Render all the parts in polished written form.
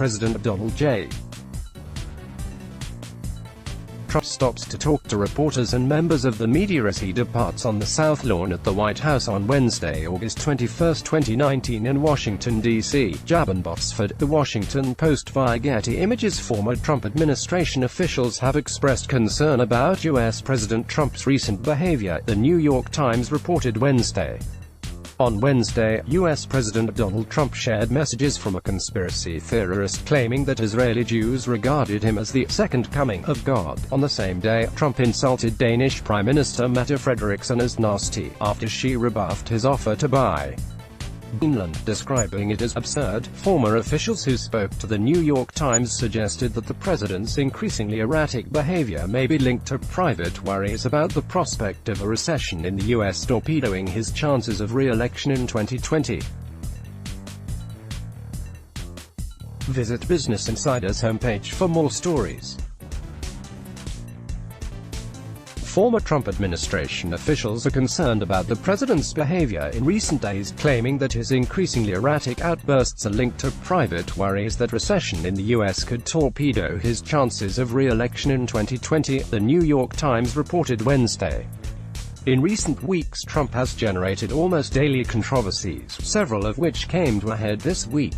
President Donald J. Trump stops to talk to reporters and members of the media as he departs on the South Lawn at the White House on Wednesday, August 21, 2019 in Washington, D.C. Jabin Botsford, The Washington Post. Via Getty Images, former Trump administration officials have expressed concern about U.S. President Trump's recent behavior, The New York Times reported Wednesday. On Wednesday, U.S. President Donald Trump shared messages from a conspiracy theorist claiming that Israeli Jews regarded him as the second coming of God. On the same day, Trump insulted Danish Prime Minister Mette Frederiksen as nasty, after she rebuffed his offer to buy Greenland, describing it as absurd. Former officials who spoke to the New York Times suggested that the president's increasingly erratic behavior may be linked to private worries about the prospect of a recession in the U.S. torpedoing his chances of re-election in 2020. Visit Business Insider's homepage for more stories. Former Trump administration officials are concerned about the president's behavior in recent days, claiming that his increasingly erratic outbursts are linked to private worries that recession in the U.S. could torpedo his chances of re-election in 2020, The New York Times reported Wednesday. In recent weeks, Trump has generated almost daily controversies, several of which came to a head this week.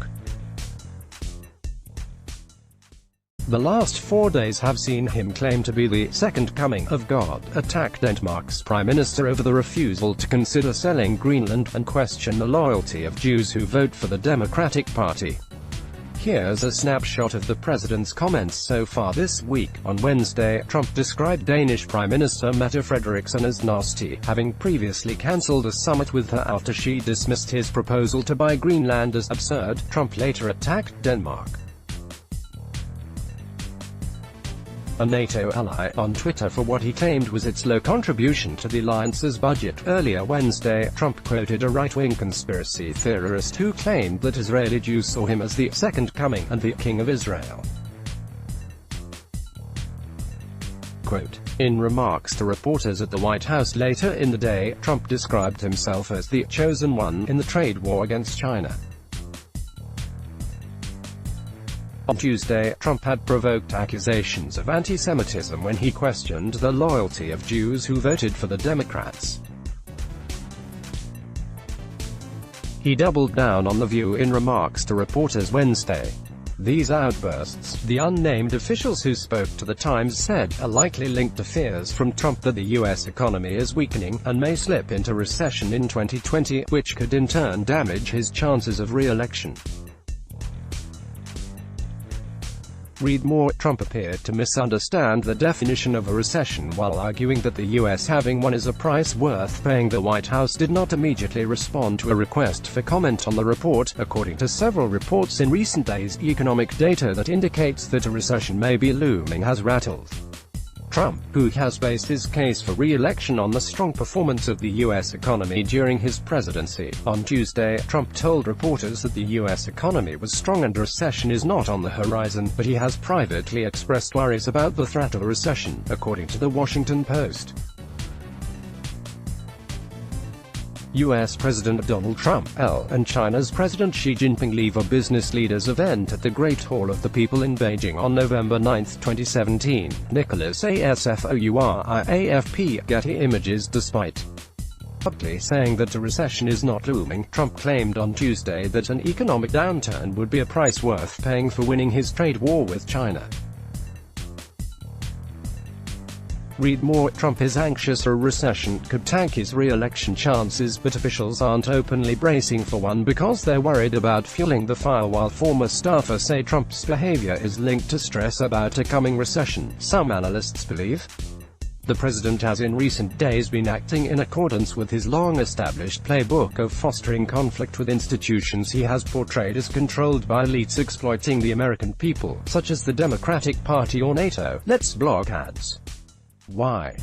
The last 4 days have seen him claim to be the second coming of God, attack Denmark's prime minister over the refusal to consider selling Greenland, and question the loyalty of Jews who vote for the Democratic Party. Here's a snapshot of the president's comments so far this week. On Wednesday, Trump described Danish Prime Minister Mette Frederiksen as nasty, having previously cancelled a summit with her after she dismissed his proposal to buy Greenland as absurd. Trump later attacked Denmark, a NATO ally, on Twitter for what he claimed was its low contribution to the alliance's budget. Earlier Wednesday, Trump quoted a right-wing conspiracy theorist who claimed that Israeli Jews saw him as the second coming and the king of Israel. Quote, in remarks to reporters at the White House later in the day, Trump described himself as the chosen one in the trade war against China. On Tuesday, Trump had provoked accusations of anti-Semitism when he questioned the loyalty of Jews who voted for the Democrats. He doubled down on the view in remarks to reporters Wednesday. These outbursts, the unnamed officials who spoke to the Times said, are likely linked to fears from Trump that the U.S. economy is weakening, and may slip into recession in 2020, which could in turn damage his chances of re-election. Read more. Trump appeared to misunderstand the definition of a recession while arguing that the U.S. having one is a price worth paying. The White House did not immediately respond to a request for comment on the report, according to several reports in recent days. Economic data that indicates that a recession may be looming has rattled Trump, who has based his case for re-election on the strong performance of the U.S. economy during his presidency. On Tuesday, Trump told reporters that the U.S. economy was strong and recession is not on the horizon, but he has privately expressed worries about the threat of a recession, according to The Washington Post. U.S. President Donald Trump, and China's President Xi Jinping leave a business leaders event at the Great Hall of the People in Beijing on November 9, 2017. Nicholas AFP, Getty Images. Despite publicly saying that a recession is not looming, Trump claimed on Tuesday that an economic downturn would be a price worth paying for winning his trade war with China. Read more. Trump is anxious a recession could tank his re-election chances, but officials aren't openly bracing for one because they're worried about fueling the fire, while former staffers say Trump's behavior is linked to stress about a coming recession, some analysts believe. The president has in recent days been acting in accordance with his long-established playbook of fostering conflict with institutions he has portrayed as controlled by elites exploiting the American people, such as the Democratic Party or NATO. Let's block ads. Why?